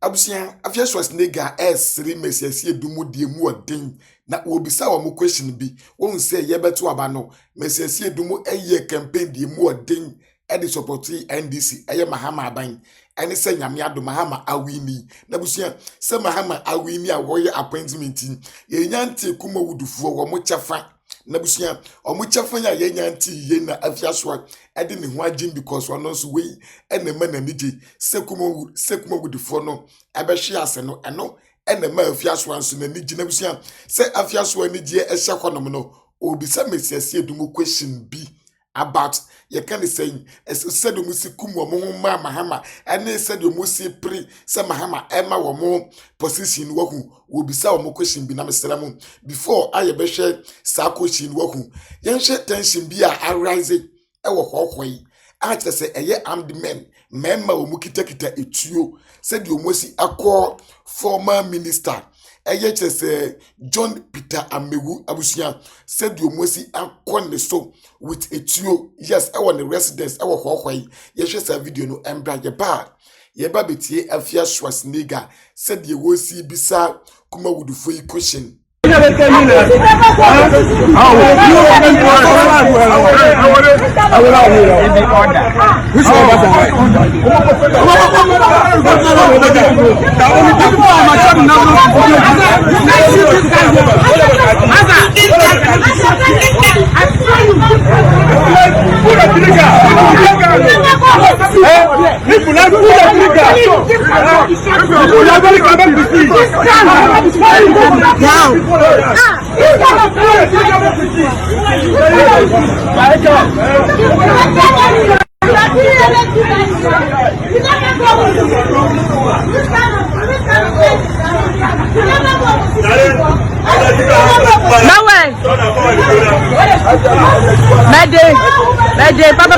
Abusia afia Schwarzenegger S3 Messiasi edumu die mu odin na obisa wo mo question bi won say yebeto aba no Messiasi edumu eye campaign die mu odin e de support NDC eye Mahama Aban ene se nyame ado Mahama Awini na abusia se Mahama Awini a wo ye appointment ye nyante kuma wudufuo wo mo chefa na busia omo chefa ya ye nyanti ye na afia so ede ne ho agin because one so we ene ma na niji sekuma wudufo no abehwe ase no eno ene ma afia so anso na niji na busia se afia so aniji e hye konom no obisa Messiasi edumu question bi about ye can say said you must come Mahama and said you must pre say Mahama Emma wo mo position wo bisa wo question bi na meselamu before I be share sa question wo hu yen share tension bi a arise e wo hohoi a tell say eye armed men memma wo mukitakita etuo said you must akọ former minister eye say John Peter Amegu abusia said you must akọ ne so with etuo yes I want the residents I wo hohoi ye share sa video no embra ye ba betie afia Schwarzenegger said ye wo si bisa kuma wudufo question Mede, papa.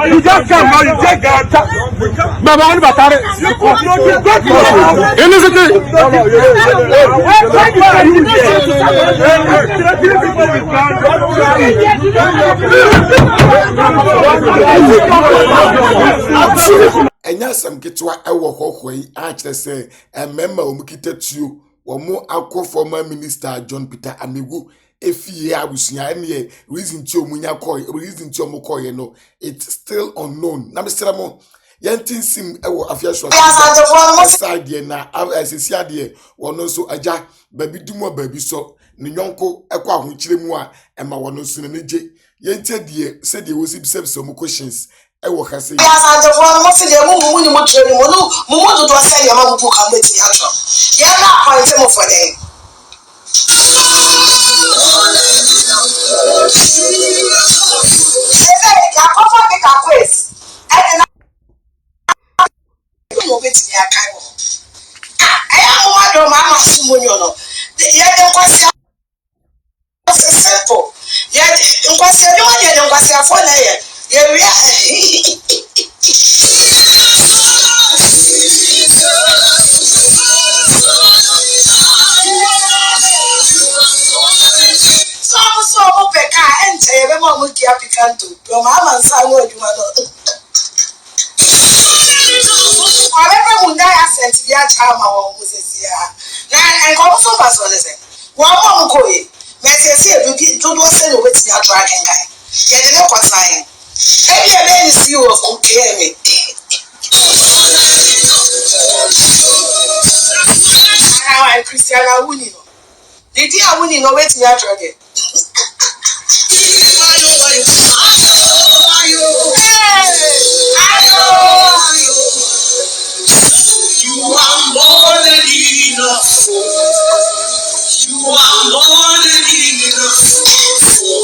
You just come now, you take that. Baba, I'm about to enya sam kitwa ewo hohoi a kire se member omukita tuo wo mo akọ former minister John Peter Amegu efie abusunya ene reason ti omunya koy reason ti omukoye no it's still unknown na mesra mo yantin sim ewo afia side na asisi ade wono so aja babi dumo babi so ne nyonko ekọ ahokyire mu a ema wono so ne je yente de se de wosi bisabisa omu questions ewo kase ya sanje fo mo se de mu ni mo treni mo no mo do do se ya ma bu ka beti ya tro ya na point mo for dem ebe ya ko fa be ka quiz e na mo beti ya kai mo ya mo ma do ma ma su mo nyo no ya de kwasi se simple ya nkwasi de mo de nkwasi afọ na ye so peka ente ebe mo mu kia picanto yo mama nsa wo aduma no whatever munda accent dia chama wo musesia na enko so paso ne se wo mo koyi Messiasi edubi dodo se no weti ya drag ngai ye de ko try ebi ebe ni see of okay I Christiana Wuni no did you Wuni no weti ya drag You are more than enough. You are more than enough. You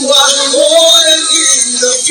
are more than enough.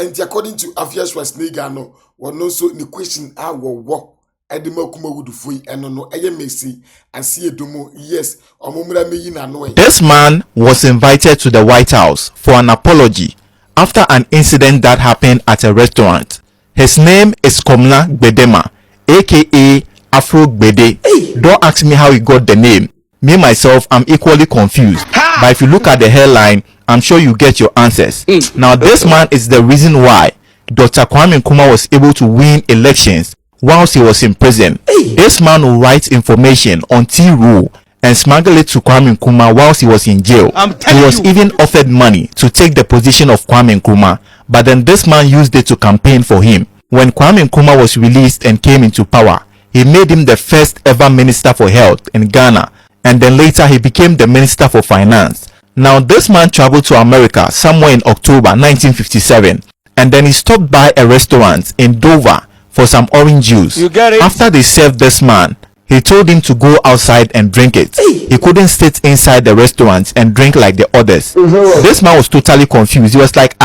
and according to Afia Schwarzenegger no one also the question I wo Edema kuma wudu fui no messi and see dumo yes omumra meyi na no. This man was invited to the White House for an apology after an incident that happened at a restaurant. His name is Komla Gbedema, aka Afro Gbede. Don't ask me how he got the name. Me myself, I'm equally confused. But if you look at the headline, I'm sure you get your answers. Now this man is the reason why Dr. Kwame Nkrumah was able to win elections whilst he was in prison. This man will write information on T-Rule and smuggle it to Kwame Nkrumah whilst he was in jail. He was even offered money to take the position of Kwame Nkrumah, but then this man used it to campaign for him. When Kwame Nkrumah was released and came into power, he made him the first ever Minister for Health in Ghana, and then later he became the Minister for Finance. Now this man traveled to America somewhere in October 1957, and then he stopped by a restaurant in Dover for some orange juice. You get it? After they served this man, he told him to go outside and drink it. He couldn't sit inside the restaurant and drink like the others. This man was totally confused. He was like,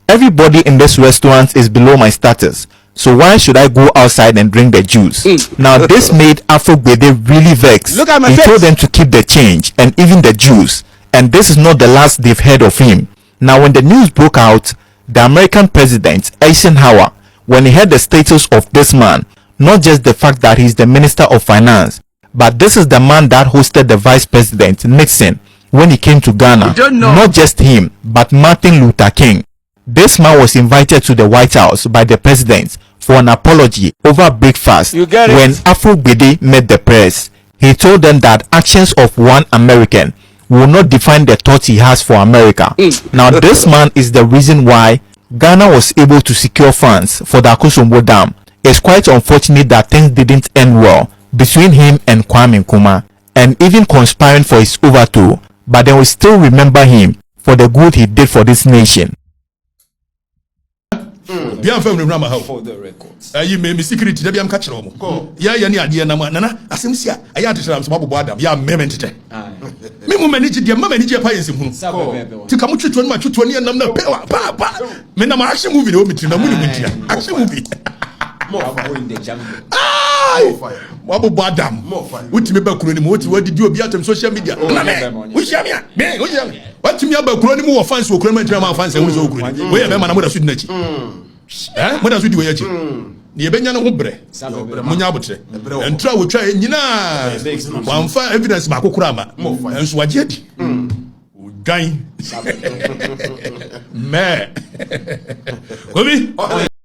everybody in this restaurant is below my status, so why should I go outside and drink the juice? Now this made Afro Gbede really vexed. Look at my he face. told them to keep the change and even the juice, and this is not the last they've heard of him. Now when the news broke out, the American president Eisenhower, when he heard the status of this man, not just the fact that he's the Minister of Finance, but this is the man that hosted the Vice President Nixon when he came to Ghana. Not just him, but Martin Luther King. This man was invited to the White House by the president for an apology over breakfast. You get it? When Afro Gbede met the press, he told them that actions of one American will not define the thought he has for America. Now this man is the reason why Ghana was able to secure funds for the Akosombo Dam. It's quite unfortunate that things didn't end well between him and Kwame Nkrumah, and even conspiring for his overthrow, but then we still remember him for the good he did for this nation. Bien fait nous rama for the records. Me security da biam ka kire omo. Ya ni ade na nana asem sia. Aya ade tram so mabobo adam. Ya meme tete. Me mu mani gye mama ni gye pa yensem hunu. Ti ka mu twetwo ni ma twetwo ni nam na pewa pa. Me na ma action movie na o mitri na mu ni mutia. Action movie. More fire in the jungle. Mabobo adam. Wutimi ba kuro ni mu wuti wadi di obi atem social media. Wo hia me a. Me wo hia me. Watimi aba kuro ni mu wo fans wo kuro ma ntira ma fans e wo so kuro ni. We ya be ma na mo da sudi na chi. Mo da sudi wo ya chi. Ni e benya no ho bre. Munya abotre. Entra wo twa nyina. Wanfa evidence ba kokura ma. Enso waje di. Gan. Me. Kobi.